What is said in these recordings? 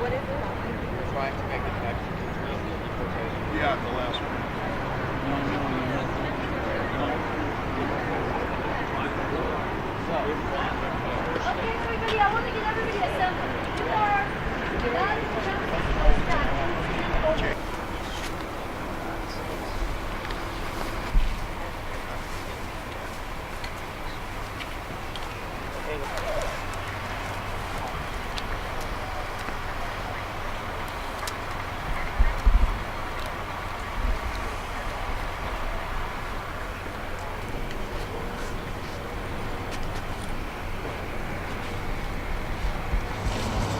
We're trying to make the connection between the deportation. Yeah, the last one. Okay, everybody, I want to get everybody assembled. You are not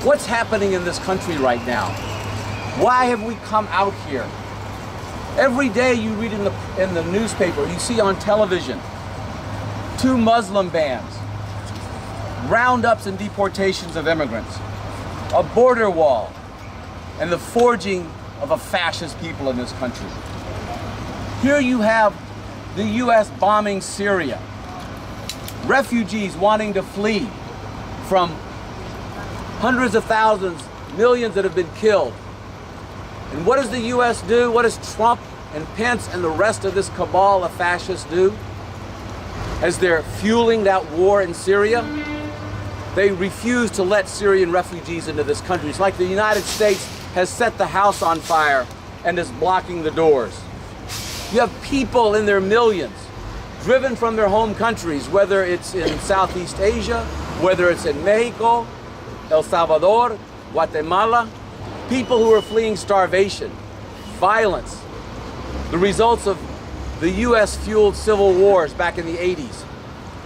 What's happening in this country right now? Why have we come out here? Every day you read in the newspaper, you see on television, 2 Muslim bans, roundups and deportations of immigrants, a border wall, and the forging of a fascist people in this country. Here you have the US bombing Syria, refugees wanting to flee from hundreds of thousands, millions that have been killed. And what does the US do? What does Trump and Pence and the rest of this cabal of fascists do? As they're fueling that war in Syria, they refuse to let Syrian refugees into this country. It's like the United States has set the house on fire and is blocking the doors. You have people in their millions driven from their home countries, whether it's in Southeast Asia, whether it's in Mexico, El Salvador, Guatemala, people who are fleeing starvation, violence, the results of the US-fueled civil wars back in the 80s,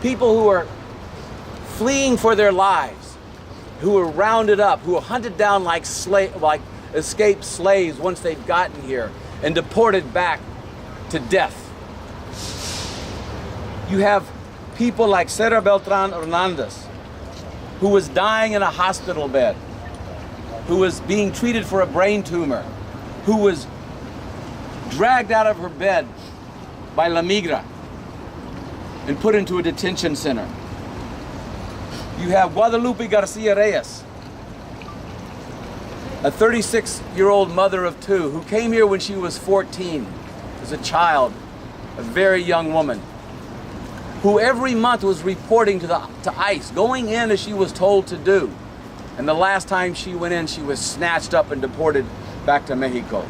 people who are fleeing for their lives, who are rounded up, who are hunted down like escaped slaves once they've gotten here and deported back to death. You have people like Cera Beltran Hernandez, who was dying in a hospital bed, who was being treated for a brain tumor, who was dragged out of her bed by La Migra and put into a detention center. You have Guadalupe Garcia Reyes, a 36-year-old mother of 2 who came here when she was 14 as a child, a very young woman, who every month was reporting to ICE, going in as she was told to do. And the last time she went in, she was snatched up and deported back to Mexico.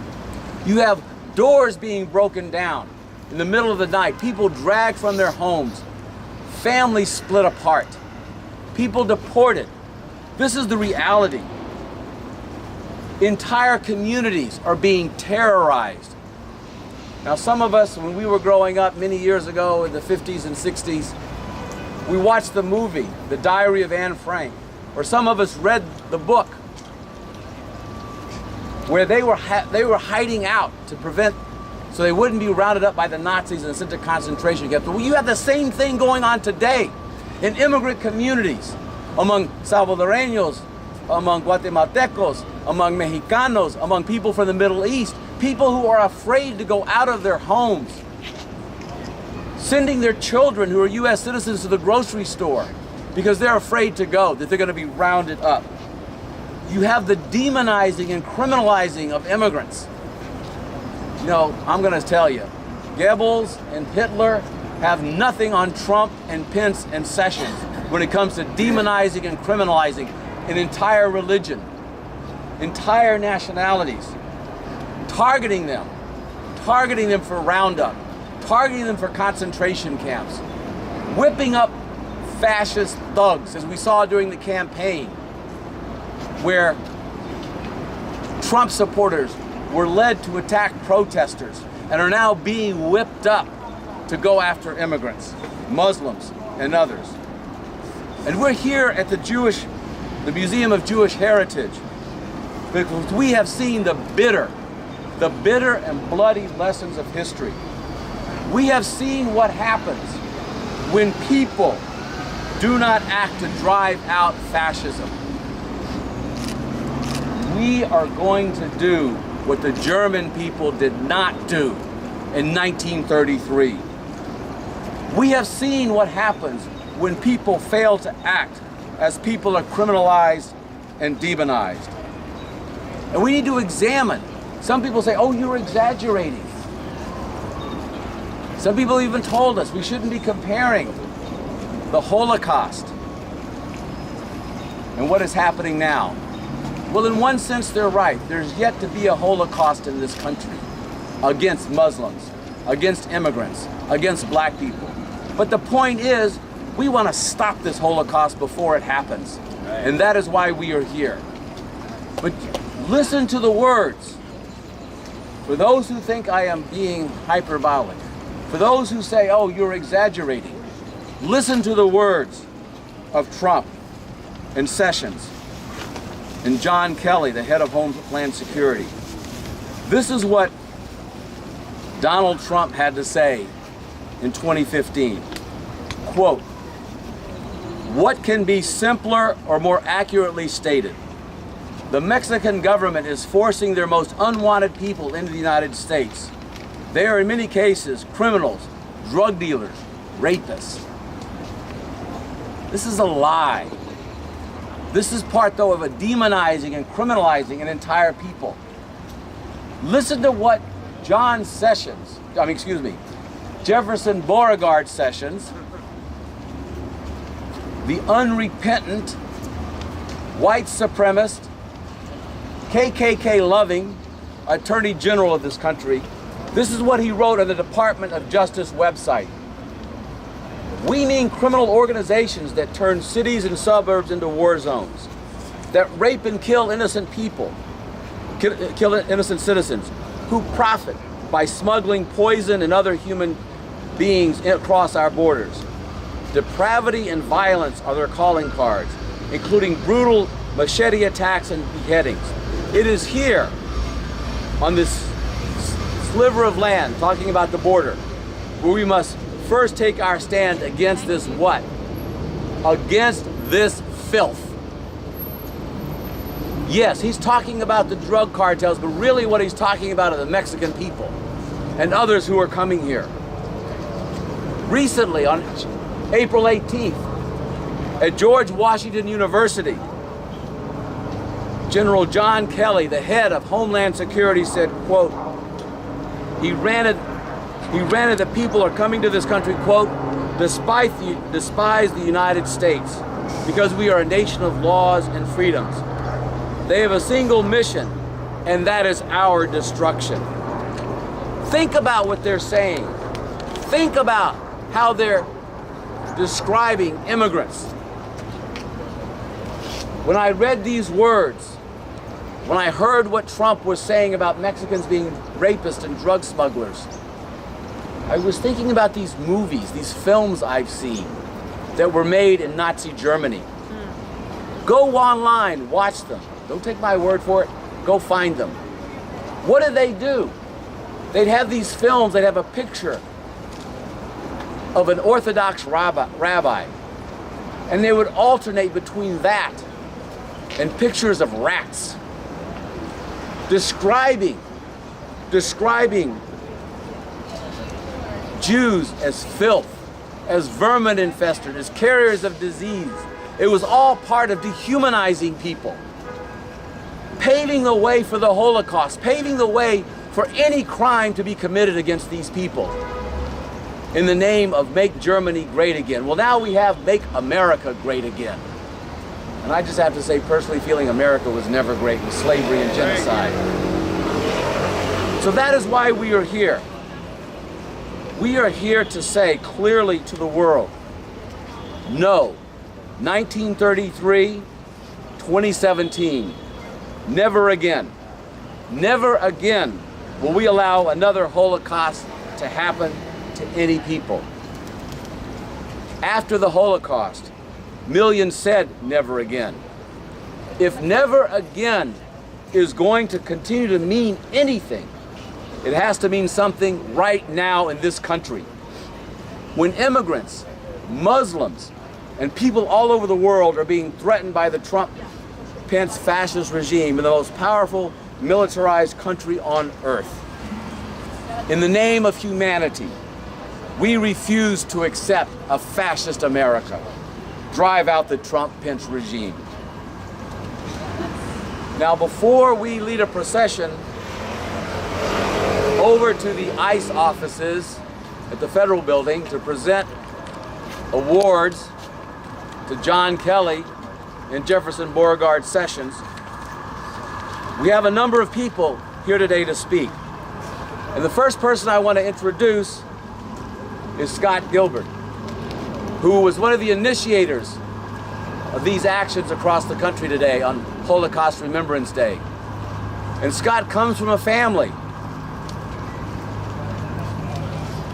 You have doors being broken down in the middle of the night, people dragged from their homes, families split apart, people deported. This is the reality. Entire communities are being terrorized. Now, some of us, when we were growing up many years ago in the 50s and 60s, we watched the movie, The Diary of Anne Frank, or some of us read the book where they were hiding out to prevent, so they wouldn't be rounded up by the Nazis and sent to concentration camps. Well, you have the same thing going on today in immigrant communities, among Salvadoreños, among Guatemaltecos, among Mexicanos, among people from the Middle East, people who are afraid to go out of their homes, sending their children who are US citizens to the grocery store because they're afraid to go, that they're going to be rounded up. You have the demonizing and criminalizing of immigrants. You know, I'm going to tell you, Goebbels and Hitler have nothing on Trump and Pence and Sessions when it comes to demonizing and criminalizing an entire religion, entire nationalities, targeting them for roundup, targeting them for concentration camps, whipping up fascist thugs, as we saw during the campaign, where Trump supporters were led to attack protesters and are now being whipped up to go after immigrants, Muslims, and others. And we're here at the Museum of Jewish Heritage because we have seen the bitter and bloody lessons of history. We have seen what happens when people do not act to drive out fascism. We are going to do what the German people did not do in 1933. We have seen what happens when people fail to act as people are criminalized and demonized. And we need to examine. Some people say, oh, you're exaggerating. Some people even told us we shouldn't be comparing the Holocaust and what is happening now. Well, in one sense, they're right. There's yet to be a Holocaust in this country against Muslims, against immigrants, against black people. But the point is, we want to stop this Holocaust before it happens. Right. And that is why we are here. But listen to the words. For those who think I am being hyperbolic, for those who say, oh, you're exaggerating, listen to the words of Trump and Sessions and John Kelly, the head of Homeland Security. This is what Donald Trump had to say in 2015. Quote, what can be simpler or more accurately stated? The Mexican government is forcing their most unwanted people into the United States. They are in many cases criminals, drug dealers, rapists. This is a lie. This is part, though, of a demonizing and criminalizing an entire people. Listen to what Jefferson Beauregard Sessions, the unrepentant, white supremacist, KKK-loving Attorney General of this country, this is what he wrote on the Department of Justice website. We mean criminal organizations that turn cities and suburbs into war zones, that rape and kill innocent people, kill innocent citizens, who profit by smuggling poison and other human beings across our borders. Depravity and violence are their calling cards, including brutal machete attacks and beheadings. It is here, on this sliver of land, talking about the border, where we must first take our stand against this what? Against this filth. Yes, he's talking about the drug cartels, but really what he's talking about are the Mexican people and others who are coming here. Recently, on April 18th, at George Washington University, General John Kelly, the head of Homeland Security, said, quote, he ranted that people are coming to this country, quote, despise the United States because we are a nation of laws and freedoms. They have a single mission, and that is our destruction. Think about what they're saying. Think about how they're describing immigrants. When I read these words, when I heard what Trump was saying about Mexicans being rapists and drug smugglers, I was thinking about these movies, these films I've seen that were made in Nazi Germany. Go online, watch them. Don't take my word for it. Go find them. What did they do? They'd have these films, they'd have a picture of an Orthodox rabbi, and they would alternate between that and pictures of rats, describing Jews as filth, as vermin infested, as carriers of disease. It was all part of dehumanizing people, paving the way for the Holocaust, paving the way for any crime to be committed against these people in the name of Make Germany Great Again. Well, now we have Make America Great Again. And I just have to say, personally, feeling America was never great with slavery and genocide. So that is why we are here. We are here to say clearly to the world, no, 1933, 2017, never again. Never again will we allow another Holocaust to happen to any people. After the Holocaust, millions said never again. If never again is going to continue to mean anything, it has to mean something right now in this country. When immigrants, Muslims, and people all over the world are being threatened by the Trump-Pence fascist regime in the most powerful militarized country on earth. In the name of humanity, we refuse to accept a fascist America. Drive out the Trump-Pence regime. Now, before we lead a procession over to the ICE offices at the federal building to present awards to John Kelly and Jefferson Beauregard Sessions, we have a number of people here today to speak. And the first person I want to introduce is Scott Gilbert, who was one of the initiators of these actions across the country today on Holocaust Remembrance Day. And Scott comes from a family.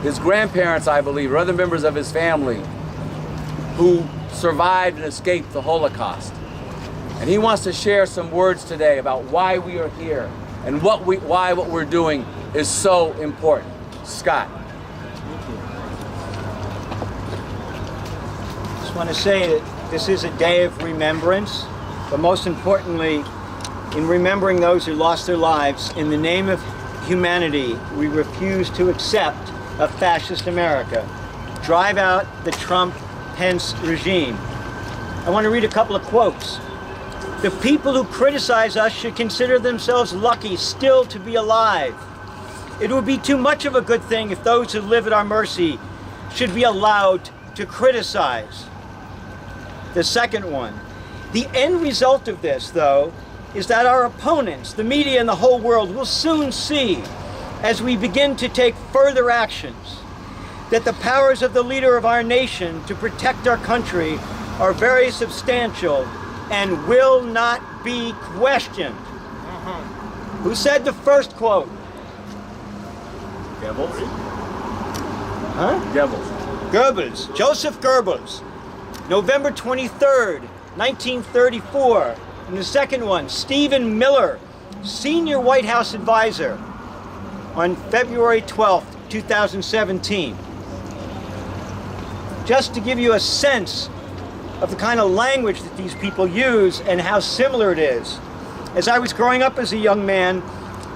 His grandparents, I believe, or other members of his family who survived and escaped the Holocaust. And he wants to share some words today about why we are here and why what we're doing is so important. Scott. I just want to say that this is a day of remembrance, but most importantly, in remembering those who lost their lives, in the name of humanity, we refuse to accept a fascist America. Drive out the Trump-Pence regime. I want to read a couple of quotes. The people who criticize us should consider themselves lucky still to be alive. It would be too much of a good thing if those who live at our mercy should be allowed to criticize. The second one, the end result of this, though, is that our opponents, the media and the whole world, will soon see, as we begin to take further actions, that the powers of the leader of our nation to protect our country are very substantial and will not be questioned. Who said the first quote? Goebbels. Huh? Goebbels. Goebbels, Joseph Goebbels, November 23rd, 1934. And the second one, Stephen Miller, senior White House advisor, on February 12th, 2017. Just to give you a sense of the kind of language that these people use and how similar it is. As I was growing up as a young man,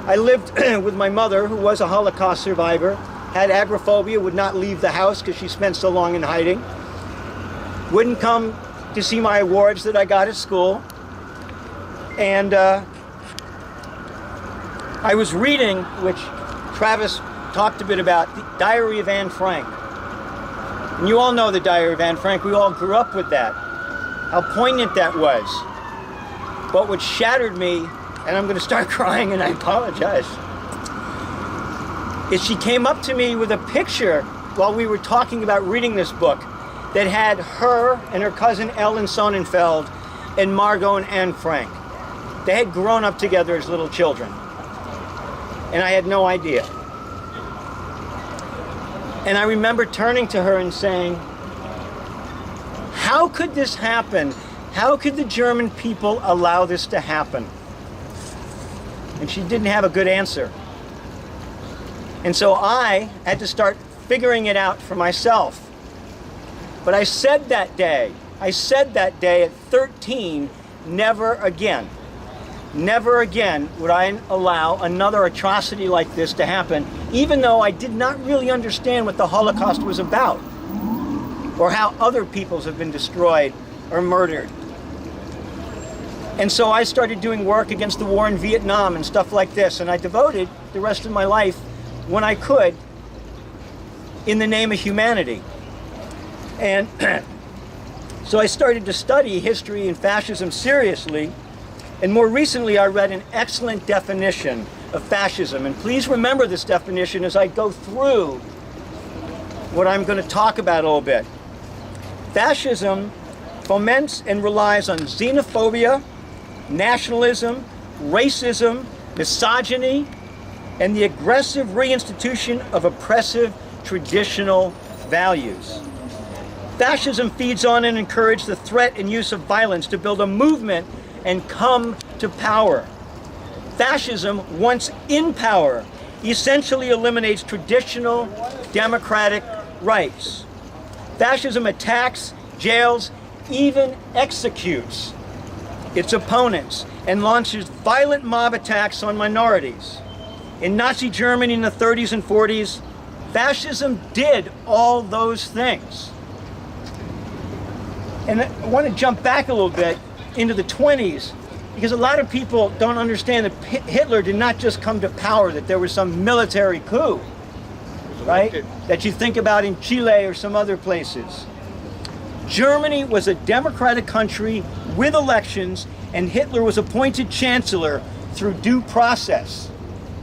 I lived with my mother, who was a Holocaust survivor, had agoraphobia, would not leave the house because she spent so long in hiding, wouldn't come to see my awards that I got at school. And I was reading, which Travis talked a bit about, the Diary of Anne Frank. And you all know the Diary of Anne Frank. We all grew up with that. How poignant that was. But what shattered me, and I'm going to start crying and I apologize, is she came up to me with a picture while we were talking about reading this book that had her and her cousin Ellen Sonnenfeld and Margot and Anne Frank. They had grown up together as little children. And I had no idea. And I remember turning to her and saying, how could this happen? How could the German people allow this to happen? And she didn't have a good answer. And so I had to start figuring it out for myself. But I said that day at 13, never again. Never again would I allow another atrocity like this to happen, even though I did not really understand what the Holocaust was about, or how other peoples have been destroyed or murdered. And so I started doing work against the war in Vietnam and stuff like this, and I devoted the rest of my life, when I could, in the name of humanity. And so I started to study history and fascism seriously. And more recently, I read an excellent definition of fascism. And please remember this definition as I go through what I'm going to talk about a little bit. Fascism foments and relies on xenophobia, nationalism, racism, misogyny, and the aggressive reinstitution of oppressive traditional values. Fascism feeds on and encourages the threat and use of violence to build a movement and come to power. Fascism, once in power, essentially eliminates traditional democratic rights. Fascism attacks, jails, even executes its opponents and launches violent mob attacks on minorities. In Nazi Germany in the 30s and 40s, fascism did all those things. And I want to jump back a little bit into the 20s. Because a lot of people don't understand that Hitler did not just come to power, that there was some military coup, right? That you think about in Chile or some other places. Germany was a democratic country with elections, and Hitler was appointed chancellor through due process.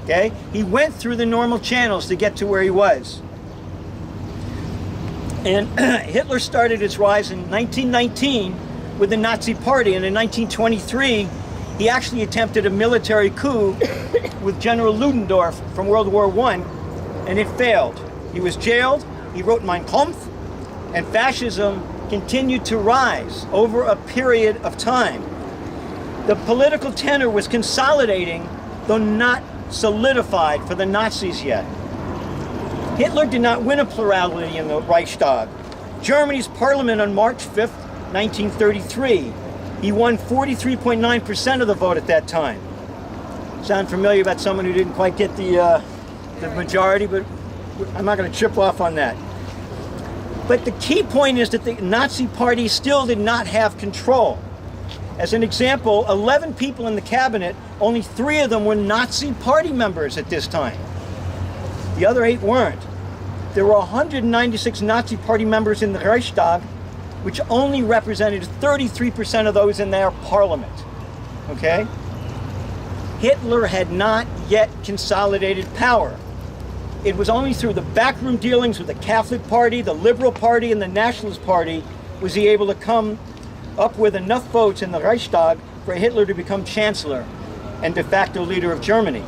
Okay? He went through the normal channels to get to where he was. And Hitler started his rise in 1919 with the Nazi Party, and in 1923 he actually attempted a military coup with General Ludendorff from World War I, and it failed. He was jailed, he wrote Mein Kampf, and fascism continued to rise over a period of time. The political tenor was consolidating, though not solidified for the Nazis yet. Hitler did not win a plurality in the Reichstag. Germany's parliament on March 5th, 1933. He won 43.9% of the vote at that time. Sound familiar about someone who didn't quite get the majority, but I'm not going to chip off on that. But the key point is that the Nazi Party still did not have control. As an example, 11 people in the cabinet, only 3 of them were Nazi Party members at this time. The other 8 weren't. There were 196 Nazi Party members in the Reichstag, which only represented 33% of those in their parliament. Okay? Hitler had not yet consolidated power. It was only through the backroom dealings with the Catholic Party, the Liberal Party, and the Nationalist Party was he able to come up with enough votes in the Reichstag for Hitler to become chancellor and de facto leader of Germany.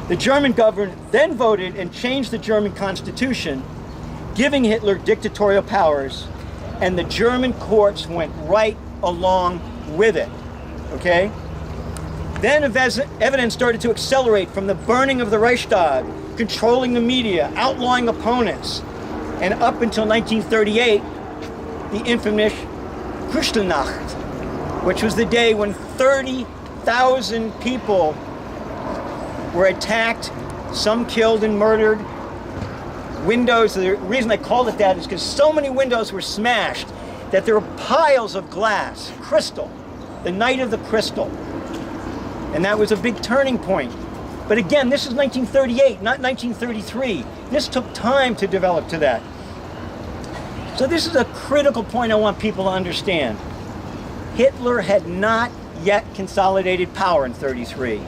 The German government then voted and changed the German constitution, giving Hitler dictatorial powers, and the German courts went right along with it. Okay? Then evidence started to accelerate from the burning of the Reichstag, controlling the media, outlawing opponents, and up until 1938, the infamous Kristallnacht, which was the day when 30,000 people were attacked, some killed and murdered. Windows, the reason they called it that is because so many windows were smashed that there were piles of glass, crystal, the night of the crystal. And that was a big turning point. But again, this is 1938, not 1933. This took time to develop to that. So this is a critical point I want people to understand. Hitler had not yet consolidated power in 1933.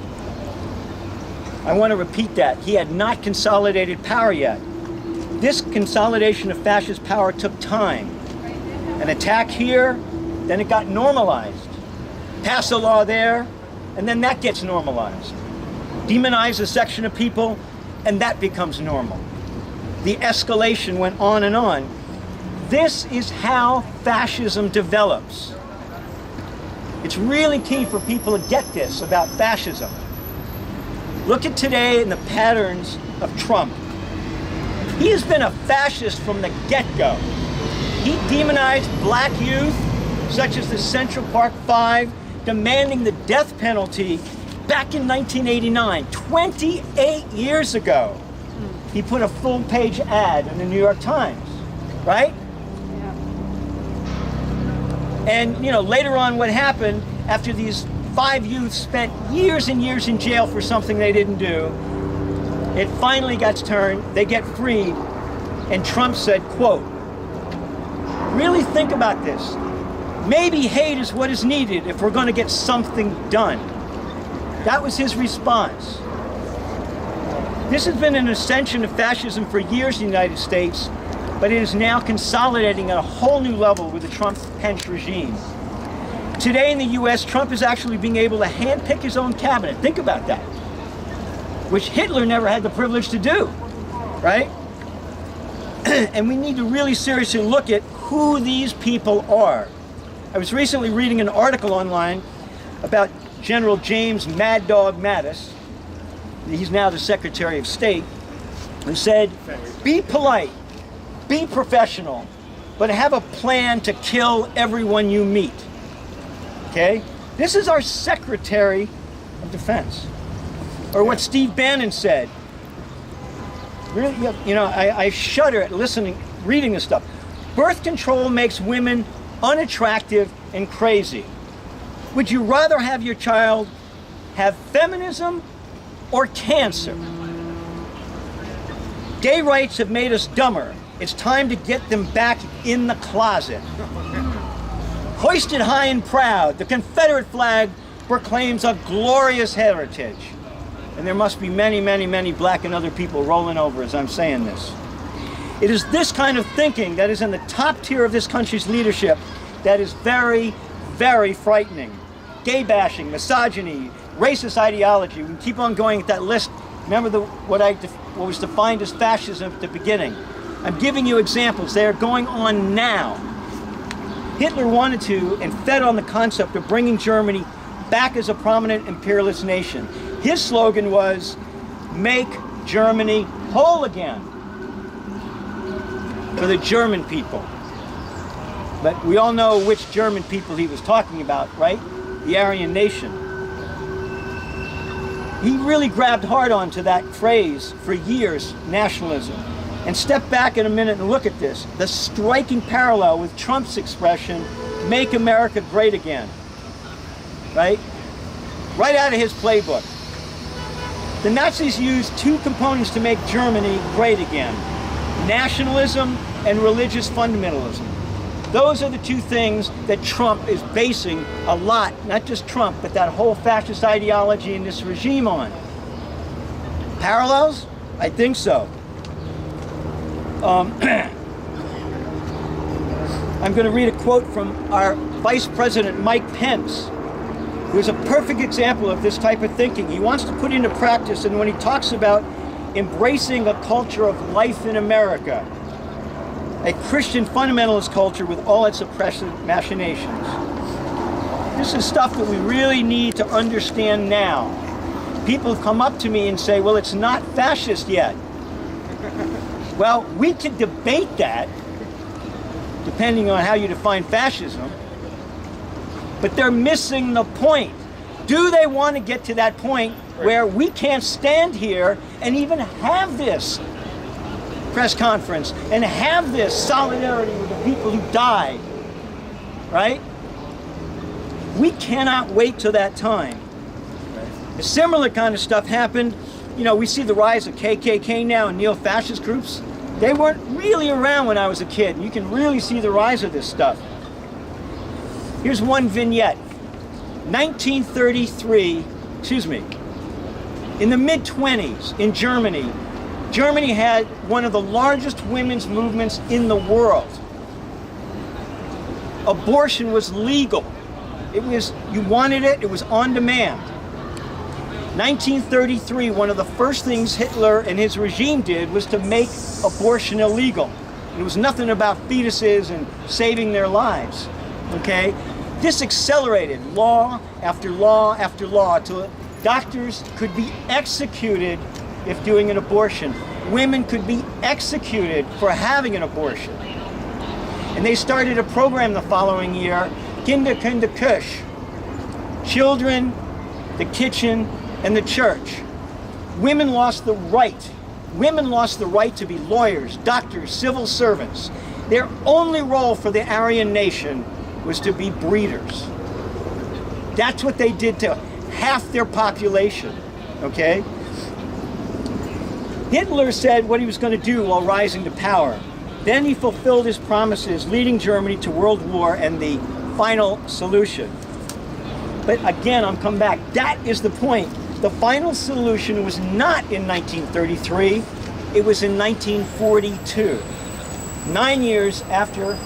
I want to repeat that. He had not consolidated power yet. This consolidation of fascist power took time. An attack here, then it got normalized. Pass a law there, and then that gets normalized. Demonize a section of people, and that becomes normal. The escalation went on and on. This is how fascism develops. It's really key for people to get this about fascism. Look at today and the patterns of Trump. He has been a fascist from the get-go. He demonized black youth, such as the Central Park Five, demanding the death penalty back in 1989, 28 years ago. He put a full-page ad in the New York Times, right? Yeah. And, you know, later on what happened after these 5 youths spent years and years in jail for something they didn't do, it finally gets turned, they get freed, and Trump said, quote, "Really think about this. Maybe hate is what is needed if we're going to get something done." That was his response. This has been an ascension of fascism for years in the United States, but it is now consolidating at a whole new level with the Trump-Pence regime. Today in the US, Trump is actually being able to handpick his own cabinet. Think about that. Which Hitler never had the privilege to do, right? And we need to really seriously look at who these people are. I was recently reading an article online about General James Mad Dog Mattis. He's now the Secretary of State, who said, "Be polite, be professional, but have a plan to kill everyone you meet." Okay? This is our Secretary of Defense. Or what Steve Bannon said. Really, you know, I shudder at reading this stuff. Birth control makes women unattractive and crazy. Would you rather have your child have feminism or cancer? Gay rights have made us dumber. It's time to get them back in the closet. Hoisted high and proud, the Confederate flag proclaims a glorious heritage. And there must be many, many, many black and other people rolling over as I'm saying this. It is this kind of thinking that is in the top tier of this country's leadership that is very, very frightening. Gay bashing, misogyny, racist ideology. We can keep on going at that list. Remember what was defined as fascism at the beginning. I'm giving you examples. They are going on now. Hitler wanted to and fed on the concept of bringing Germany back as a prominent imperialist nation. His slogan was, "Make Germany whole again," for the German people. But we all know which German people he was talking about, right? The Aryan nation. He really grabbed hard onto that phrase for years, nationalism. And step back in a minute and look at this. The striking parallel with Trump's expression, "Make America Great Again." Right? Right out of his playbook. The Nazis used two components to make Germany great again: nationalism and religious fundamentalism. Those are the two things that Trump is basing a lot, not just Trump, but that whole fascist ideology in this regime on. Parallels? I think so. I'm going to read a quote from our Vice President Mike Pence, who is a perfect example of this type of thinking. He wants to put into practice, and when he talks about embracing a culture of life in America, a Christian fundamentalist culture with all its oppressive machinations. This is stuff that we really need to understand now. People come up to me and say, well, it's not fascist yet. Well, we can debate that, depending on how you define fascism, but they're missing the point. Do they want to get to that point where we can't stand here and even have this press conference and have this solidarity with the people who died, right? We cannot wait till that time. A similar kind of stuff happened. You know, we see the rise of KKK now and neo-fascist groups. They weren't really around when I was a kid. You can really see the rise of this stuff. Here's one vignette. 1933, in the mid-20s in Germany, Germany had one of the largest women's movements in the world. Abortion was legal. It was, you wanted it, it was on demand. 1933, one of the first things Hitler and his regime did was to make abortion illegal. It was nothing about fetuses and saving their lives, okay? This accelerated law after law after law till doctors could be executed if doing an abortion. Women could be executed for having an abortion. And they started a program the following year, Kinder Küche, children, the kitchen, and the church. Women lost the right. Women lost the right to be lawyers, doctors, civil servants. Their only role for the Aryan nation was to be breeders. That's what they did to half their population, okay? Hitler said what he was going to do while rising to power. Then he fulfilled his promises, leading Germany to world war and the final solution. But again, I'm coming back. That is the point. The final solution was not in 1933. It was in 1942. 9 years after, I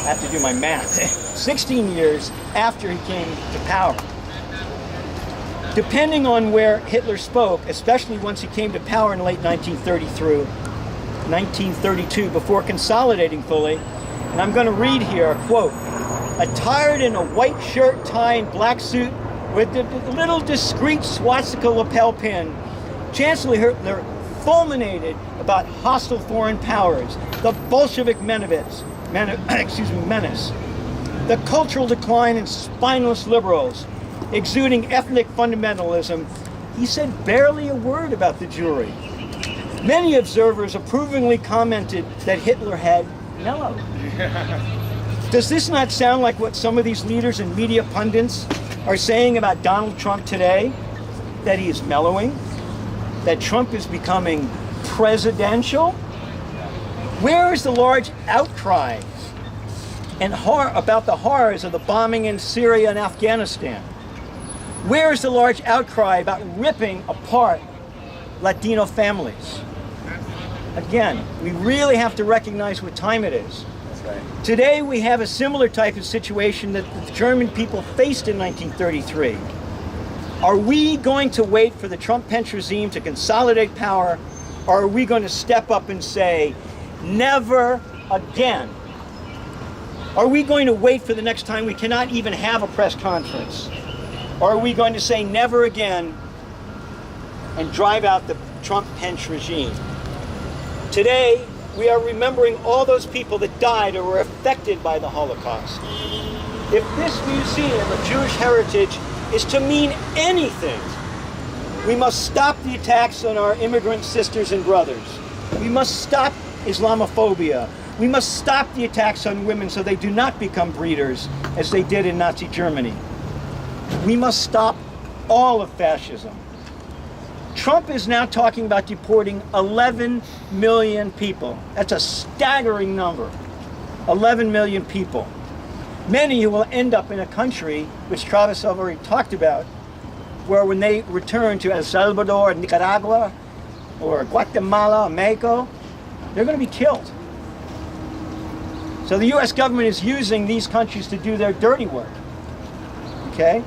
have to do my math. 16 years after he came to power. Depending on where Hitler spoke, especially once he came to power in late 1930 through 1932, before consolidating fully, and I'm going to read here a quote, attired in a white shirt, tie, and black suit with the little discreet swastika lapel pin, Chancellor Hitler fulminated about hostile foreign powers, the Bolshevik menace, the cultural decline in spineless liberals, exuding ethnic fundamentalism. He said barely a word about the Jewry. Many observers approvingly commented that Hitler had mellowed. Does this not sound like what some of these leaders and media pundits are saying about Donald Trump today? That he is mellowing? That Trump is becoming presidential? Where is the large outcry and about the horrors of the bombing in Syria and Afghanistan? Where is the large outcry about ripping apart Latino families? Again, we really have to recognize what time it is. That's right. Today we have a similar type of situation that the German people faced in 1933. Are we going to wait for the Trump-Pence regime to consolidate power, or are we going to step up and say, never again? Are we going to wait for the next time we cannot even have a press conference? Or are we going to say never again and drive out the Trump-Pence regime? Today, we are remembering all those people that died or were affected by the Holocaust. If this museum of Jewish heritage is to mean anything, we must stop the attacks on our immigrant sisters and brothers. We must stop Islamophobia. We must stop the attacks on women so they do not become breeders, as they did in Nazi Germany. We must stop all of fascism. Trump is now talking about deporting 11 million people. That's a staggering number. 11 million people. Many who will end up in a country, which Travis already talked about, where when they return to El Salvador, Nicaragua, or Guatemala, or Mexico, they're going to be killed. So the US government is using these countries to do their dirty work. Okay?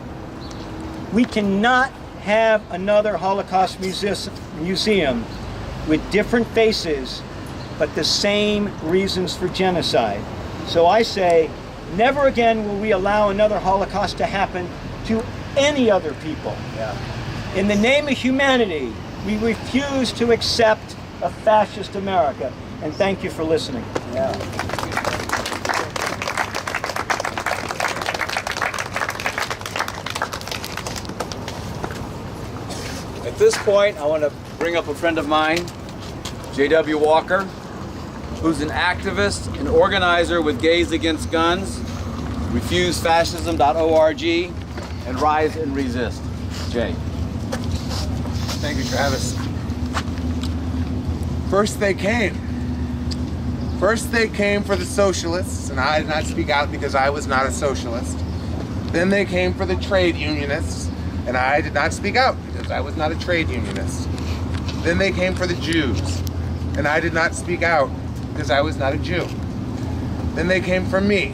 We cannot have another Holocaust museum with different faces, but the same reasons for genocide. So I say, never again will we allow another Holocaust to happen to any other people. Yeah. In the name of humanity, we refuse to accept a fascist America. And thank you for listening. Yeah. At this point, I want to bring up a friend of mine, J.W. Walker, who's an activist and organizer with Gays Against Guns, RefuseFascism.org, and Rise and Resist. Jay. Thank you, Travis. First they came. First they came for the socialists, and I did not speak out because I was not a socialist. Then they came for the trade unionists, and I did not speak out because I was not a trade unionist. Then they came for the Jews, and I did not speak out because I was not a Jew. Then they came for me,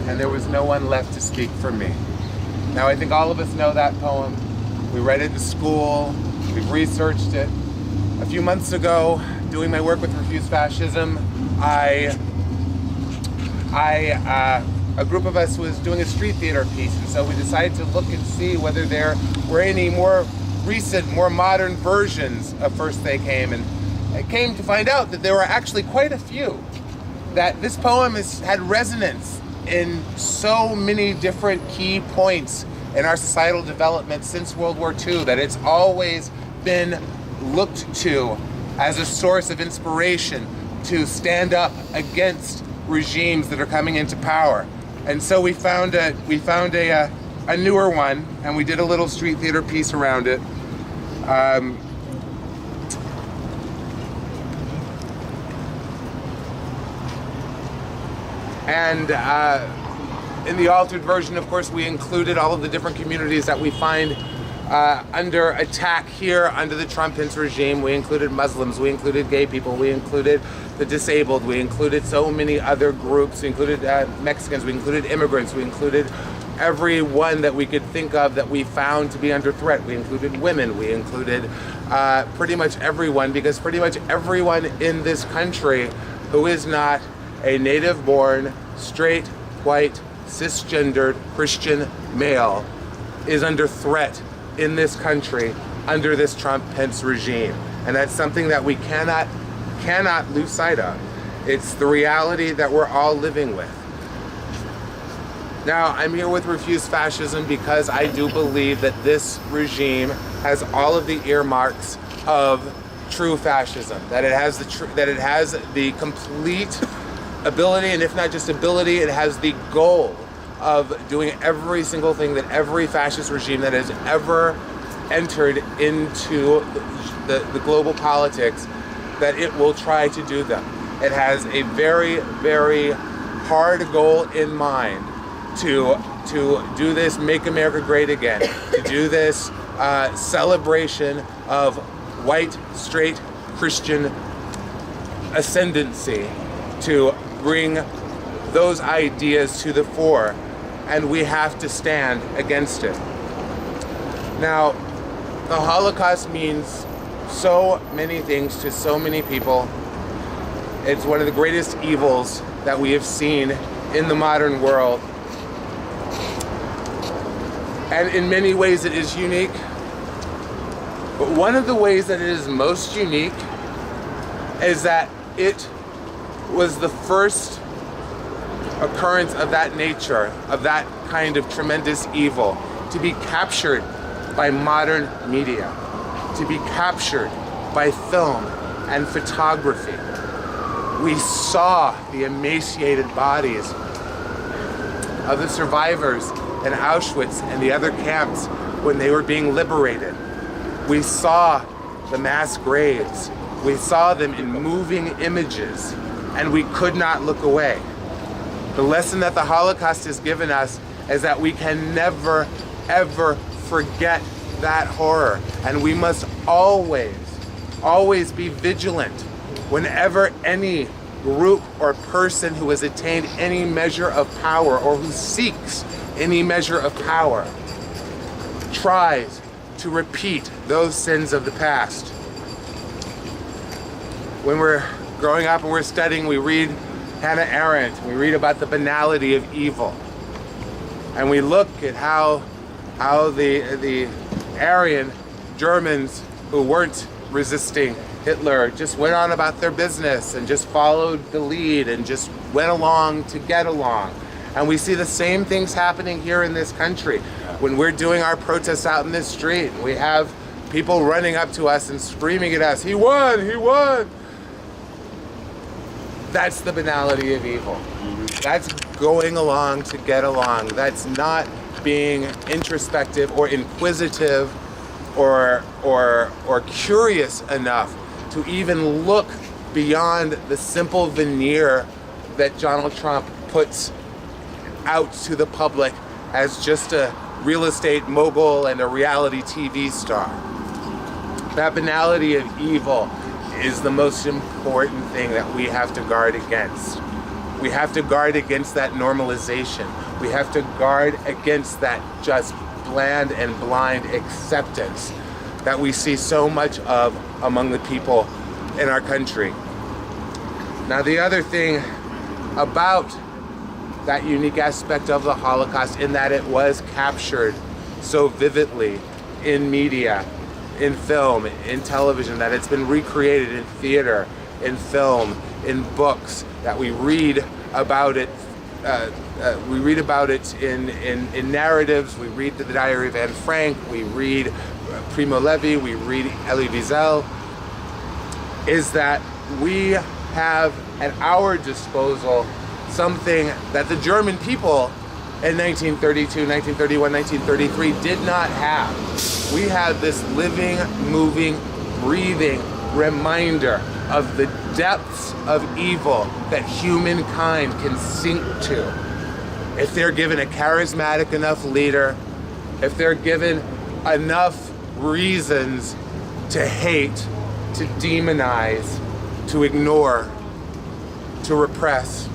and there was no one left to speak for me. Now I think all of us know that poem. We read it in school, we've researched it. A few months ago, doing my work with Refuse Fascism, a group of us was doing a street theater piece, and so we decided to look and see whether there were any more recent, more modern versions of First They Came, and I came to find out that there were actually quite a few. That this poem has had resonance in so many different key points in our societal development since World War II, that it's always been looked to as a source of inspiration to stand up against regimes that are coming into power. And so we found a newer one, and we did a little street theater piece around it. In the altered version, of course, we included all of the different communities that we find under attack here under the Trump-Pence regime. We included Muslims, we included gay people, we included the disabled, we included so many other groups, we included Mexicans, we included immigrants, we included everyone that we could think of that we found to be under threat. We included women, we included pretty much everyone, because pretty much everyone in this country who is not a native-born, straight, white, cisgendered Christian male is under threat in this country under this Trump-Pence regime. And that's something that we cannot lose sight of. It's the reality that we're all living with. Now, I'm here with Refuse Fascism because I do believe that this regime has all of the earmarks of true fascism, that it has the complete ability, and if not just ability, it has the goal of doing every single thing that every fascist regime that has ever entered into the global politics, that it will try to do them. It has a very, very hard goal in mind to do this Make America Great Again, to do this celebration of white, straight, Christian ascendancy, to bring those ideas to the fore, and we have to stand against it. Now, the Holocaust means so many things to so many people. It's one of the greatest evils that we have seen in the modern world. And in many ways it is unique. But one of the ways that it is most unique is that it was the first occurrence of that nature, of that kind of tremendous evil, to be captured by modern media, to be captured by film and photography. We saw the emaciated bodies of the survivors in Auschwitz and the other camps when they were being liberated. We saw the mass graves. We saw them in moving images, and we could not look away. The lesson that the Holocaust has given us is that we can never, ever forget that horror, and we must always, always be vigilant whenever any group or person who has attained any measure of power or who seeks any measure of power tries to repeat those sins of the past. When we're growing up and we're studying, we read Hannah Arendt, we read about the banality of evil, and we look at how the Aryan Germans who weren't resisting Hitler just went on about their business and just followed the lead and just went along to get along. And we see the same things happening here in this country. When we're doing our protests out in the street, we have people running up to us and screaming at us, "He won, he won!" That's the banality of evil. That's going along to get along. That's not being introspective or inquisitive or curious enough to even look beyond the simple veneer that Donald Trump puts out to the public as just a real estate mogul and a reality TV star. That banality of evil is the most important thing that we have to guard against. We have to guard against that normalization. We have to guard against that just bland and blind acceptance that we see so much of among the people in our country. Now, the other thing about that unique aspect of the Holocaust, in that it was captured so vividly in media, in film, in television, that it's been recreated in theater, in film, in books, that we read about it. We read about it in narratives. We read the Diary of Anne Frank. We read Primo Levi. We read Elie Wiesel. Is that we have at our disposal something that the German people in 1932, 1931, 1933 did not have. We have this living, moving, breathing reminder of the depths of evil that humankind can sink to. If they're given a charismatic enough leader, if they're given enough reasons to hate, to demonize, to ignore, to repress.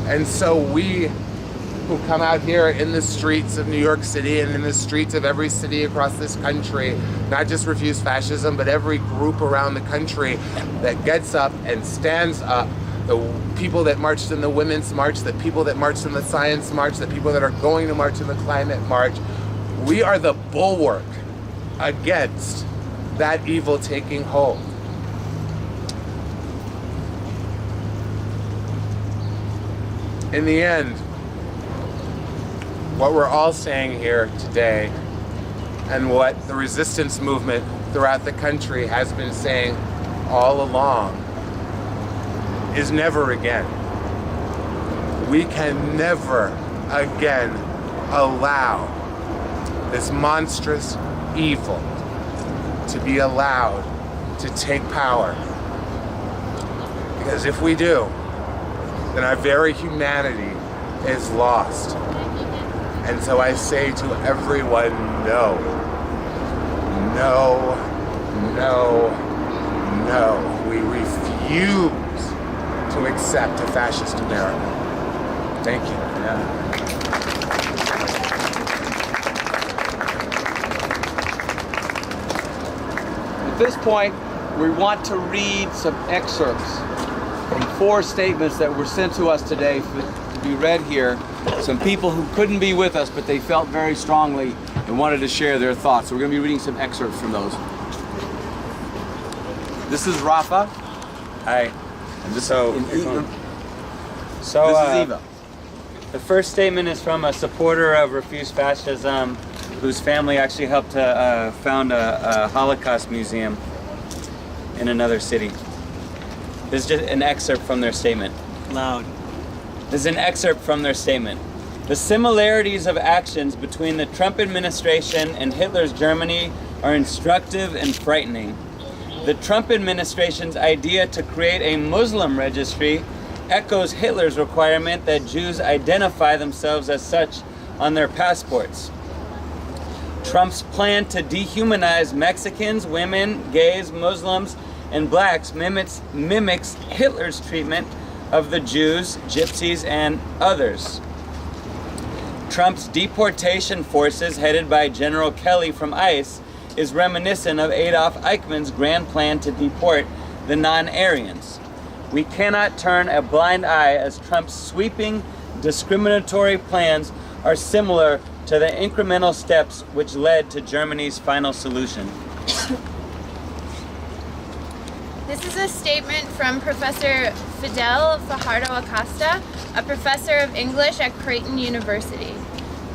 And so we who come out here in the streets of New York City and in the streets of every city across this country, not just refuse fascism, but every group around the country that gets up and stands up, the people that marched in the Women's March, the people that marched in the Science March, the people that are going to march in the Climate March, we are the bulwark against that evil taking hold. In the end, what we're all saying here today, and what the resistance movement throughout the country has been saying all along, is never again. We can never again allow this monstrous evil to be allowed to take power. Because if we do, then our very humanity is lost. And so I say to everyone, no, no, no, no. We refuse to accept a fascist America. Thank you. At this point, we want to read some excerpts from 4 statements that were sent to us today to be read here. Some people who couldn't be with us, but they felt very strongly and wanted to share their thoughts. So we're going to be reading some excerpts from those. This is Rafa. Hi. And this, So, this is Eva. The first statement is from a supporter of Refuse Fascism, whose family actually helped to found a Holocaust museum in another city. This is just an excerpt from their statement. Loud. This is an excerpt from their statement. The similarities of actions between the Trump administration and Hitler's Germany are instructive and frightening. The Trump administration's idea to create a Muslim registry echoes Hitler's requirement that Jews identify themselves as such on their passports. Trump's plan to dehumanize Mexicans, women, gays, Muslims, and blacks mimics Hitler's treatment of the Jews, Gypsies, and others. Trump's deportation forces, headed by General Kelly from ICE, is reminiscent of Adolf Eichmann's grand plan to deport the non-Aryans. We cannot turn a blind eye as Trump's sweeping, discriminatory plans are similar to the incremental steps which led to Germany's final solution. This is a statement from Professor Fidel Fajardo Acosta, a professor of English at Creighton University.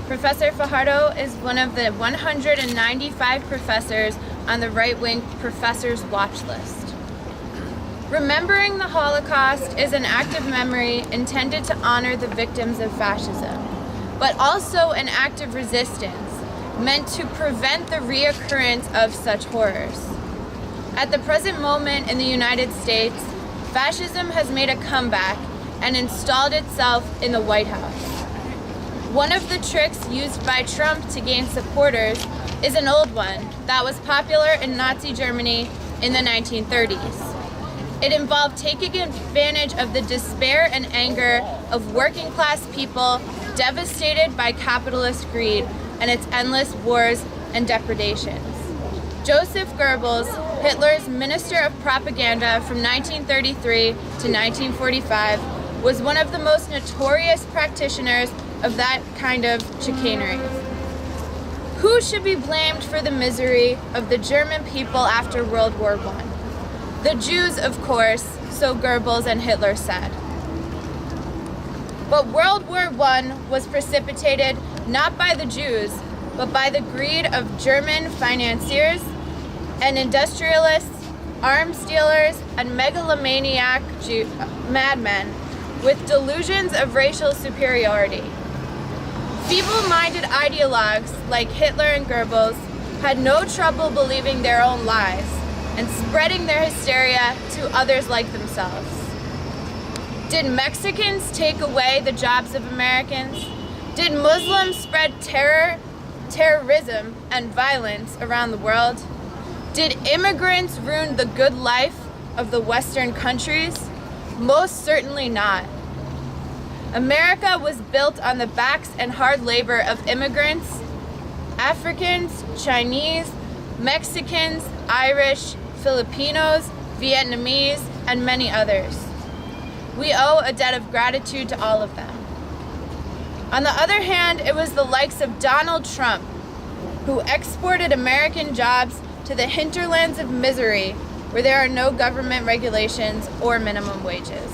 Professor Fajardo is one of the 195 professors on the right-wing professors' watch list. Remembering the Holocaust is an act of memory intended to honor the victims of fascism, but also an act of resistance meant to prevent the reoccurrence of such horrors. At the present moment in the United States, fascism has made a comeback and installed itself in the White House. One of the tricks used by Trump to gain supporters is an old one that was popular in Nazi Germany in the 1930s. It involved taking advantage of the despair and anger of working class people devastated by capitalist greed and its endless wars and depredations. Joseph Goebbels, Hitler's Minister of Propaganda from 1933 to 1945, was one of the most notorious practitioners of that kind of chicanery. Who should be blamed for the misery of the German people after World War I? The Jews, of course, so Goebbels and Hitler said. But World War I was precipitated not by the Jews, but by the greed of German financiers and industrialists, arms dealers, and megalomaniac madmen with delusions of racial superiority. Feeble-minded ideologues like Hitler and Goebbels had no trouble believing their own lies and spreading their hysteria to others like themselves. Did Mexicans take away the jobs of Americans? Did Muslims spread terrorism and violence around the world? Did immigrants ruin the good life of the Western countries? Most certainly not. America was built on the backs and hard labor of immigrants, Africans, Chinese, Mexicans, Irish, Filipinos, Vietnamese, and many others. We owe a debt of gratitude to all of them. On the other hand, it was the likes of Donald Trump who exported American jobs to the hinterlands of misery where there are no government regulations or minimum wages.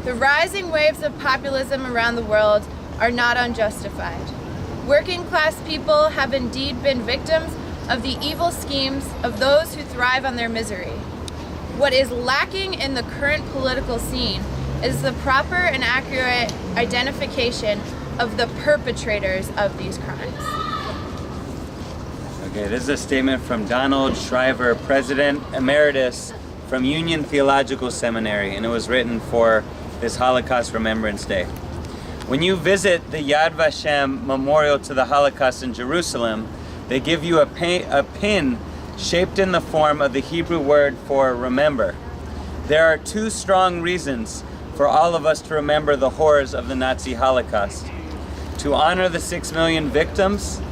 The rising waves of populism around the world are not unjustified. Working class people have indeed been victims of the evil schemes of those who thrive on their misery. What is lacking in the current political scene is the proper and accurate identification of the perpetrators of these crimes. Okay, this is a statement from Donald Shriver, President Emeritus from Union Theological Seminary, and it was written for this Holocaust Remembrance Day. When you visit the Yad Vashem Memorial to the Holocaust in Jerusalem, they give you a pin shaped in the form of the Hebrew word for remember. There are two strong reasons for all of us to remember the horrors of the Nazi Holocaust: to honor the 6 million victims,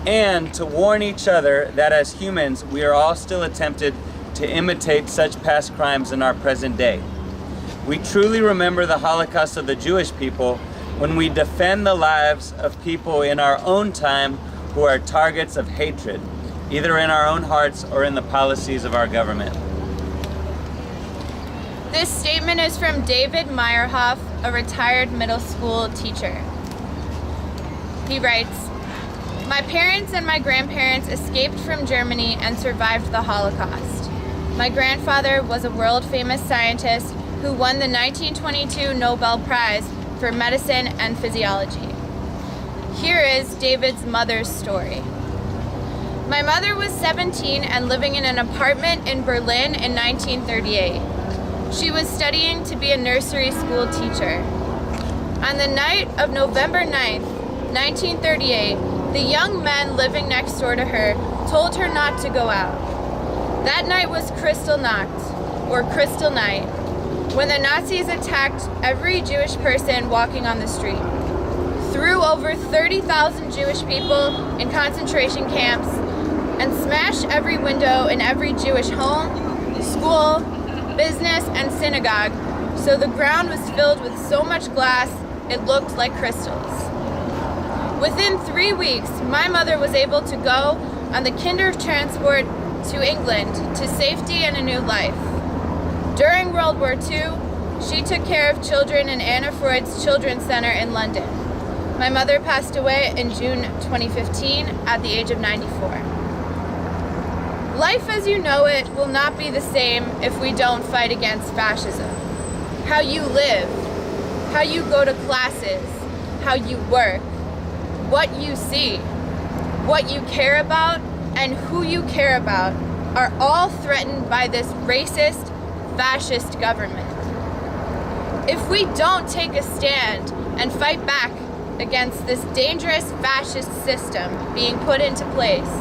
and to warn each other that as humans, we are all still tempted to imitate such past crimes in our present day. We truly remember the Holocaust of the Jewish people when we defend the lives of people in our own time who are targets of hatred, either in our own hearts or in the policies of our government. This statement is from David Meyerhoff, a retired middle school teacher. He writes, "My parents and my grandparents escaped from Germany and survived the Holocaust. My grandfather was a world-famous scientist who won the 1922 Nobel Prize for Medicine and Physiology." Here is David's mother's story. "My mother was 17 and living in an apartment in Berlin in 1938. She was studying to be a nursery school teacher. On the night of November 9th, 1938, the young men living next door to her told her not to go out. That night was Kristallnacht, or Crystal Night, when the Nazis attacked every Jewish person walking on the street, threw over 30,000 Jewish people in concentration camps, and smashed every window in every Jewish home, school, business, and synagogue, so the ground was filled with so much glass it looked like crystals. Within 3 weeks, my mother was able to go on the Kinder transport to England to safety and a new life. During World War II, she took care of children in Anna Freud's Children's Center in London. My mother passed away in June 2015 at the age of 94. Life as you know it will not be the same if we don't fight against fascism. How you live, how you go to classes, how you work, what you see, what you care about, and who you care about are all threatened by this racist, fascist government. If we don't take a stand and fight back against this dangerous fascist system being put into place,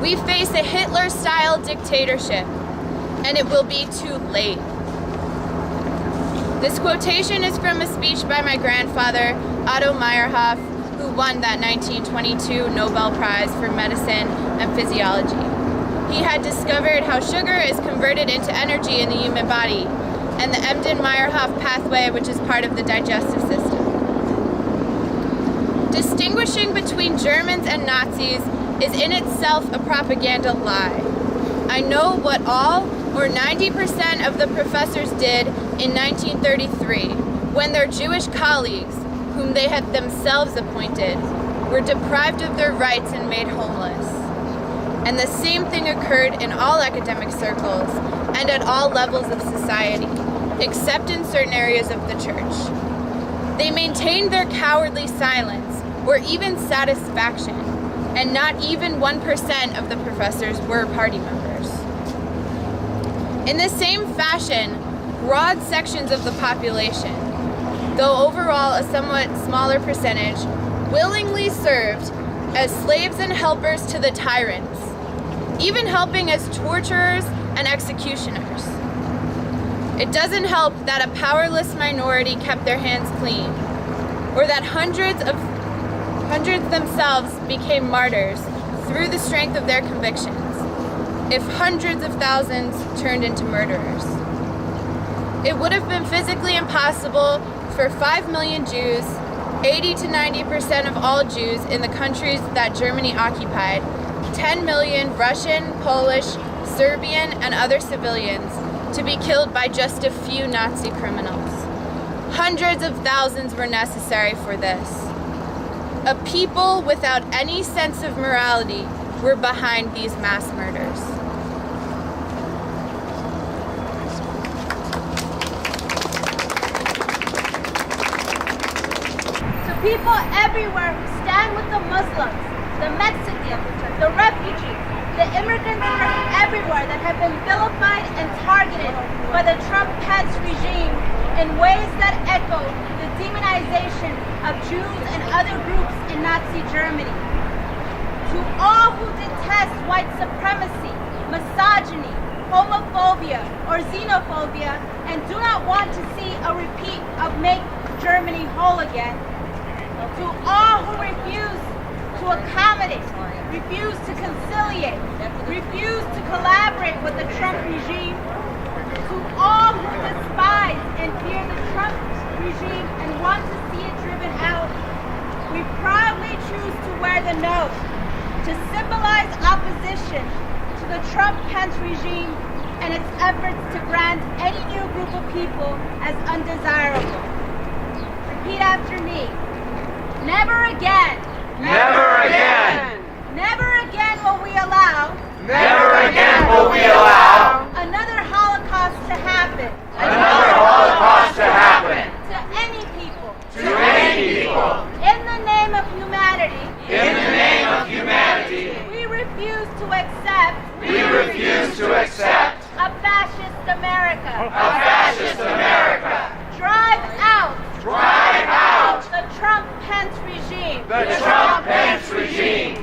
we face a Hitler-style dictatorship, and it will be too late." This quotation is from a speech by my grandfather, Otto Meyerhoff, who won that 1922 Nobel Prize for Medicine and Physiology. He had discovered how sugar is converted into energy in the human body, and the Embden-Meyerhoff pathway, which is part of the digestive system. Distinguishing between Germans and Nazis is in itself a propaganda lie. I know what all, or 90% of the professors did in 1933, when their Jewish colleagues, whom they had themselves appointed, were deprived of their rights and made homeless. And the same thing occurred in all academic circles and at all levels of society, except in certain areas of the church. They maintained their cowardly silence, or even satisfaction, and not even 1% of the professors were party members. In the same fashion, broad sections of the population, though overall a somewhat smaller percentage, willingly served as slaves and helpers to the tyrants, even helping as torturers and executioners. It doesn't help that a powerless minority kept their hands clean, or that hundreds themselves became martyrs through the strength of their convictions, if hundreds of thousands turned into murderers. It would have been physically impossible for 5 million Jews, 80 to 90% of all Jews in the countries that Germany occupied, 10 million Russian, Polish, Serbian, and other civilians to be killed by just a few Nazi criminals. Hundreds of thousands were necessary for this. A people without any sense of morality were behind these mass murders. People everywhere who stand with the Muslims, the Mexicans, the refugees, the immigrants from everywhere that have been vilified and targeted by the Trump-Pence regime in ways that echo the demonization of Jews and other groups in Nazi Germany. To all who detest white supremacy, misogyny, homophobia, or xenophobia, and do not want to see a repeat of Make Germany Whole Again, to all who refuse to accommodate, refuse to conciliate, refuse to collaborate with the Trump regime, to all who despise and fear the Trump regime and want to see it driven out, we proudly choose to wear the nose to symbolize opposition to the Trump-Pence regime and its efforts to brand any new group of people as undesirable. Repeat after me. Never again. Never again. Never again will we allow. Never again will we allow Another Holocaust to happen. another Holocaust to happen To any people. to any people. In the name of humanity. In the name of humanity, We refuse to accept. we refuse to accept A fascist America. a fascist America. Drive out. Drive out The Trump-Pence regime. the Trump-Pence regime.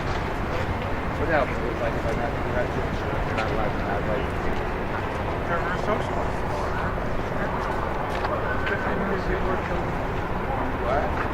What else? It's like if I'm not you're not allowed to have like they're socialists. What?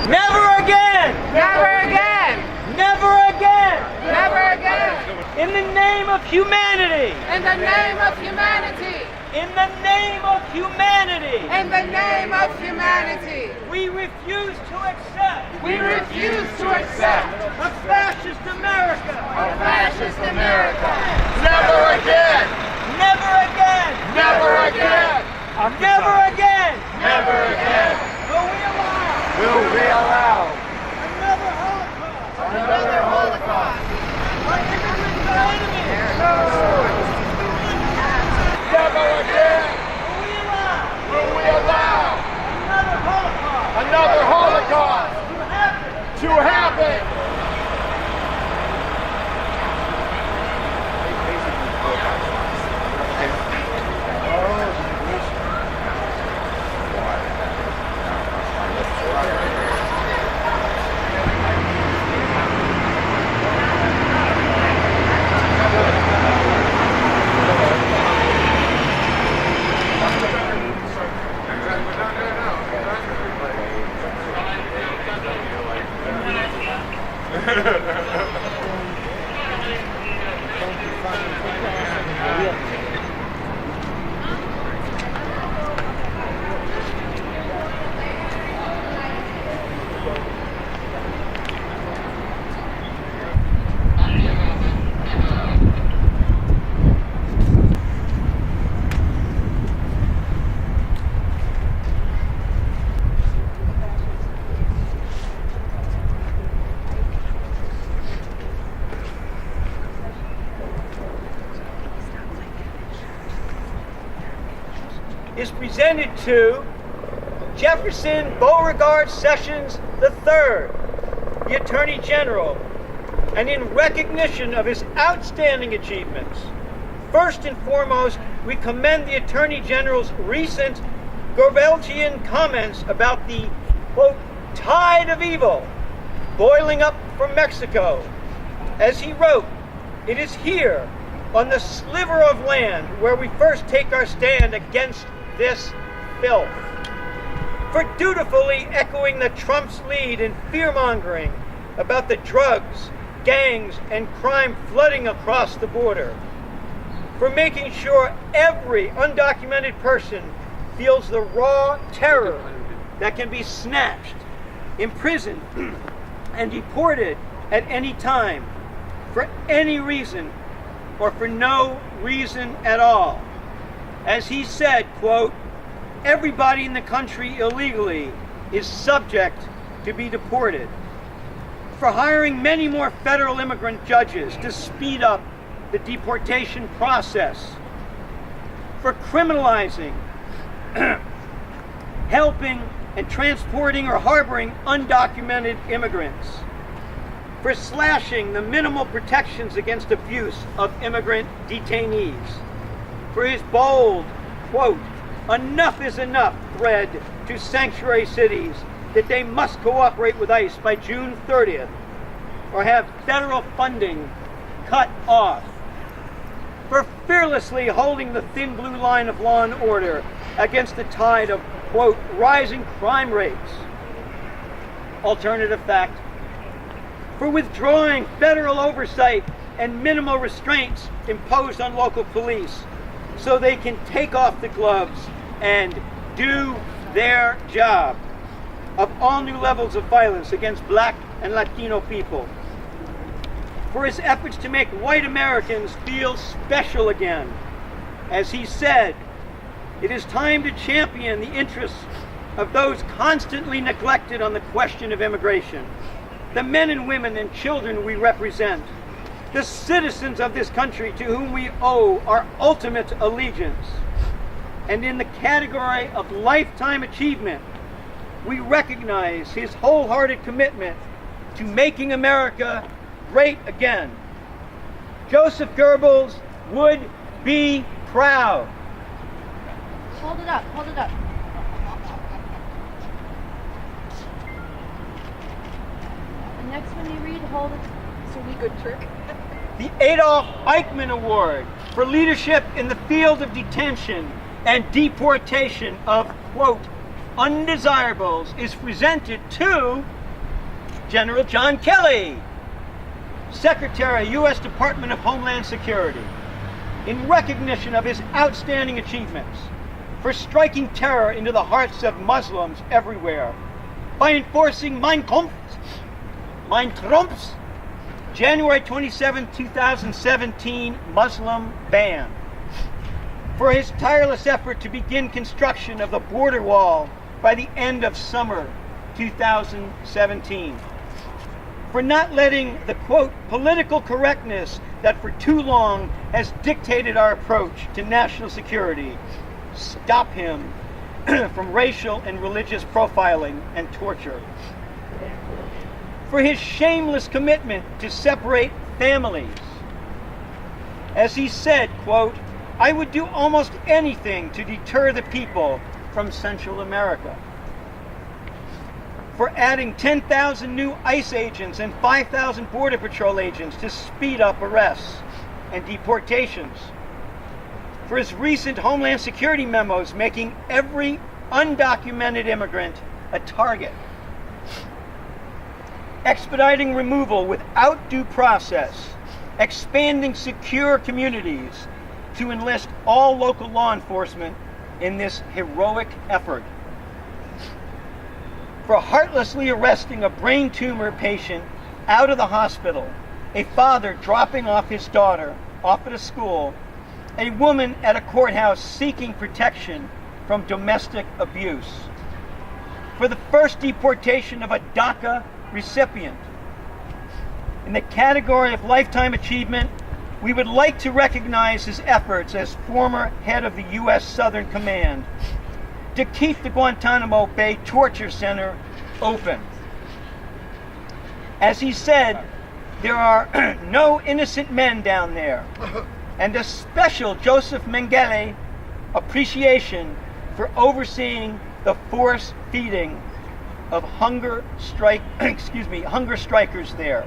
Never again! Never again! Never again! Never again! In the name of humanity! In the name of humanity! In the name of humanity! In the name of humanity! We refuse to accept We refuse to accept a fascist America! a fascist America! Never again! Never again! Never again! Never again! Never again! Will we allow Will we allow another Holocaust? another Holocaust? Our immigrants are enemies! Never again! Will we allow Will we allow another Holocaust? another Holocaust? Holocaust to happen. Is presented to Jefferson Beauregard Sessions III, the Attorney General, and in recognition of his outstanding achievements. First and foremost, we commend the Attorney General's recent Goebbelsian comments about the, quote, tide of evil boiling up from Mexico. As he wrote, "It is here, on the sliver of land, where we first take our stand against this filth." For dutifully echoing the Trump's lead in fear-mongering about the drugs, gangs, and crime flooding across the border. For making sure every undocumented person feels the raw terror that can be snatched, imprisoned, and deported at any time, for any reason, or for no reason at all. As he said, quote, "Everybody in the country illegally is subject to be deported." For hiring many more federal immigrant judges to speed up the deportation process. For criminalizing, helping, and transporting or harboring undocumented immigrants. For slashing the minimal protections against abuse of immigrant detainees. For his bold, quote, "enough is enough" thread to sanctuary cities that they must cooperate with ICE by June 30th or have federal funding cut off. For fearlessly holding the thin blue line of law and order against the tide of, quote, "rising crime rates." Alternative fact. For withdrawing federal oversight and minimal restraints imposed on local police so they can take off the gloves and do their job of all new levels of violence against Black and Latino people. For his efforts to make white Americans feel special again. As he said, "It is time to champion the interests of those constantly neglected on the question of immigration, the men and women and children we represent, the citizens of this country to whom we owe our ultimate allegiance." And in the category of lifetime achievement, we recognize his wholehearted commitment to making America great again. Joseph Goebbels would be proud. Hold it up, hold it up. The next one you read, hold it. It's a wee good trick. The Adolf Eichmann Award for leadership in the field of detention and deportation of, quote, undesirables is presented to General John Kelly, Secretary, U.S. Department of Homeland Security, in recognition of his outstanding achievements for striking terror into the hearts of Muslims everywhere by enforcing Mein Kampf's January 27, 2017 Muslim ban, for his tireless effort to begin construction of the border wall by the end of summer 2017, for not letting the, quote, political correctness that for too long has dictated our approach to national security stop him from racial and religious profiling and torture, for his shameless commitment to separate families. As he said, quote, "I would do almost anything to deter the people from Central America." For adding 10,000 new ICE agents and 5,000 Border Patrol agents to speed up arrests and deportations. For his recent Homeland Security memos making every undocumented immigrant a target. Expediting removal without due process, expanding secure communities to enlist all local law enforcement in this heroic effort. For heartlessly arresting a brain tumor patient out of the hospital, a father dropping off his daughter off at a school, a woman at a courthouse seeking protection from domestic abuse. For the first deportation of a DACA recipient. In the category of lifetime achievement, we would like to recognize his efforts as former head of the U.S. Southern Command to keep the Guantanamo Bay Torture Center open. As he said, there are no innocent men down there, and a special Joseph Mengele appreciation for overseeing the force feeding of hunger strikers there.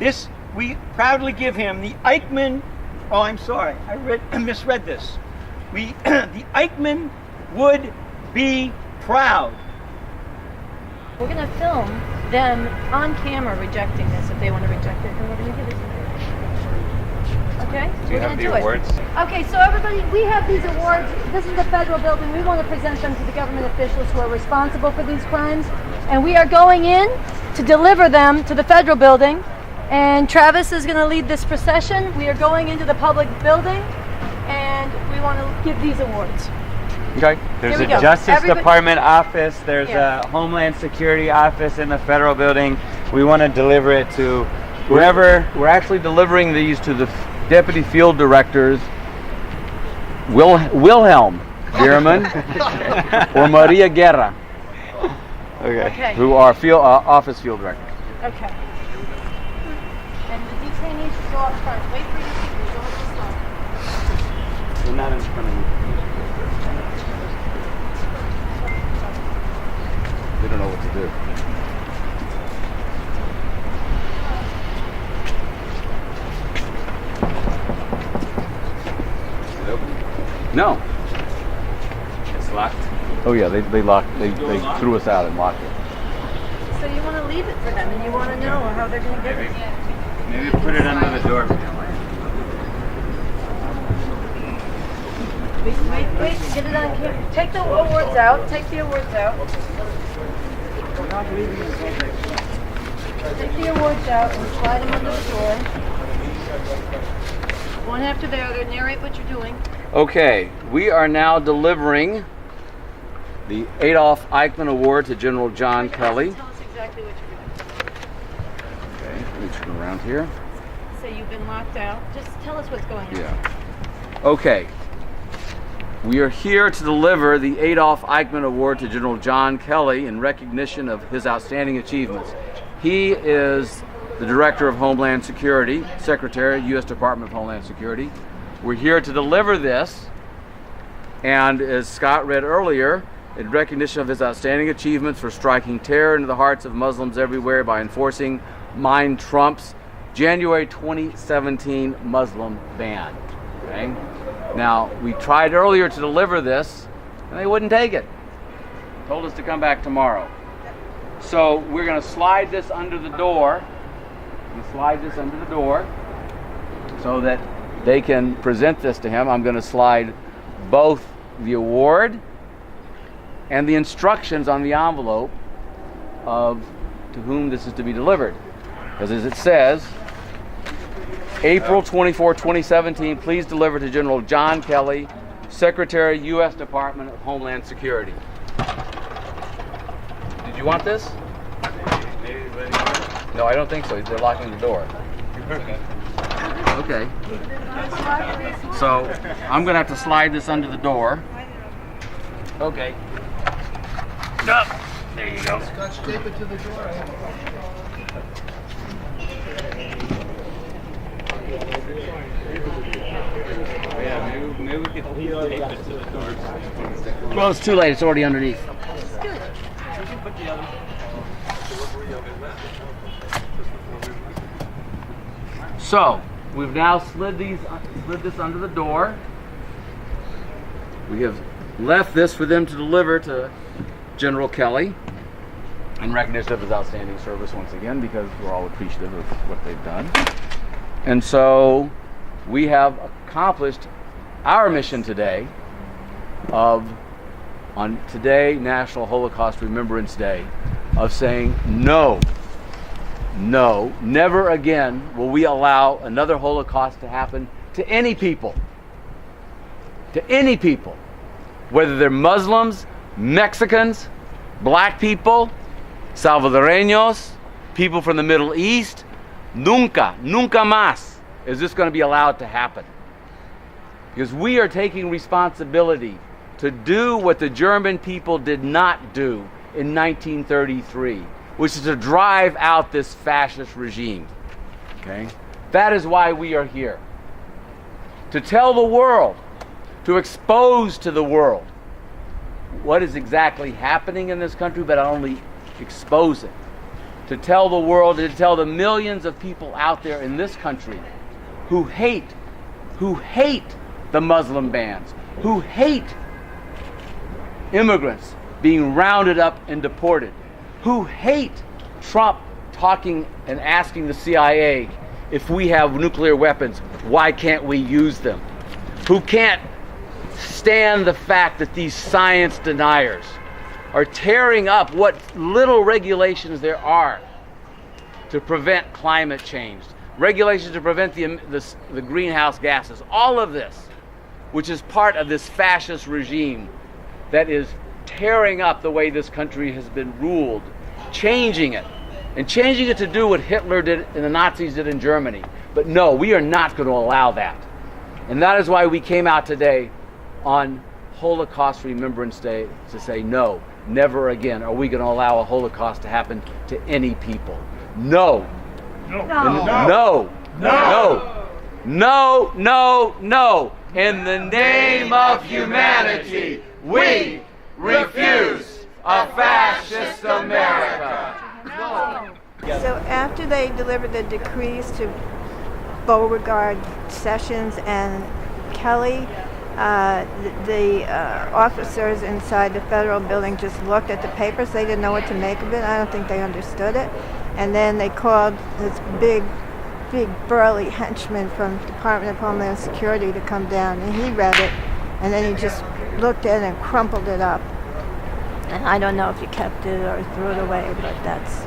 This, we proudly give him the Eichmann, oh, I'm sorry, I misread this. The Eichmann would be proud. We're going to film them on camera rejecting this if they want to reject it, and we're going to give it to them. Okay? Do you have the awards? Okay, so everybody, we have these awards. This is the federal building. We want to present them to the government officials who are responsible for these crimes. And we are going in to deliver them to the federal building. And Travis is going to lead this procession. We are going into the public building, and we want to give these awards. Okay. There's a Justice Department office. There's a Homeland Security office in the federal building. We want to deliver it to whoever. We're actually delivering these to the Deputy Field Directors Wilhelm Bierman or Maria Guerra, Okay. who are office field directors. Okay. And the detainees should go up front. Wait for your people. Go a little slow. We're not in front of you. They don't know what to do. No. It's locked. Oh yeah, they locked. They threw us out and locked it. So you want to leave it for them, and you want to know how they're going to get it. Maybe put it under the door. Wait, get it on camera. Take the awards out. Take the awards out. Take the awards out and slide them under the door. One after the other. Narrate what you're doing. Okay, we are now delivering the Adolf Eichmann Award to General John Kelly. Tell us exactly what you're doing. Okay, let me turn around here. So you've been locked out. Just tell us what's going on. Yeah. Okay. We are here to deliver the Adolf Eichmann Award to General John Kelly in recognition of his outstanding achievements. He is the Director of Homeland Security, Secretary, U.S. Department of Homeland Security. We're here to deliver this, and as Scott read earlier, in recognition of his outstanding achievements for striking terror into the hearts of Muslims everywhere by enforcing Mind Trump's January 2017 Muslim ban. Okay? Now, we tried earlier to deliver this, and they wouldn't take it. Told us to come back tomorrow. So we're going to slide this under the door. So that they can present this to him. I'm going to slide both the award and the instructions on the envelope of to whom this is to be delivered. Because as it says, April 24, 2017, please deliver to General John Kelly, Secretary, U.S. Department of Homeland Security. Did you want this? No, I don't think so. They're locking the door. Okay. So I'm going to have to slide this under the door. Okay. There you go. Scotch tape it to the door. Yeah, maybe we could tape it to the door. Well, it's too late. It's already underneath. So we've now slid this under the door. We have left this for them to deliver to General Kelly in recognition of his outstanding service once again, because we're all appreciative of what they've done. And so we have accomplished our mission today on today, National Holocaust Remembrance Day, of saying no, never again will we allow another Holocaust to happen to any people. To any people. Whether they're Muslims, Mexicans, black people, Salvadoreños, people from the Middle East, nunca más is this going to be allowed to happen. Because we are taking responsibility to do what the German people did not do in 1933, which is to drive out this fascist regime. Okay? That is why we are here. To tell the world, to expose to the world what is exactly happening in this country, but not only expose it. To tell the world, to tell the millions of people out there in this country who hate the Muslim bans, who hate immigrants being rounded up and deported, who hate Trump talking and asking the CIA, if we have nuclear weapons, why can't we use them? Who can't stand the fact that these science deniers are tearing up what little regulations there are to prevent climate change, regulations to prevent the greenhouse gases, all of this, which is part of this fascist regime that is tearing up the way this country has been ruled, changing it to do what Hitler did and the Nazis did in Germany. But no, we are not going to allow that. And that is why we came out today on Holocaust Remembrance Day to say no, never again are we going to allow a Holocaust to happen to any people. No. No. No. No. No. No. No. In the name of humanity, we refuse a fascist America. So after they delivered the decrees to Beauregard, Sessions, and Kelly, the officers inside the federal building just looked at the papers. They didn't know what to make of it. I don't think they understood it. And then they called this big burly henchman from the Department of Homeland Security to come down, and he read it, and then he just looked at it and crumpled it up. And I don't know if he kept it or threw it away, but that's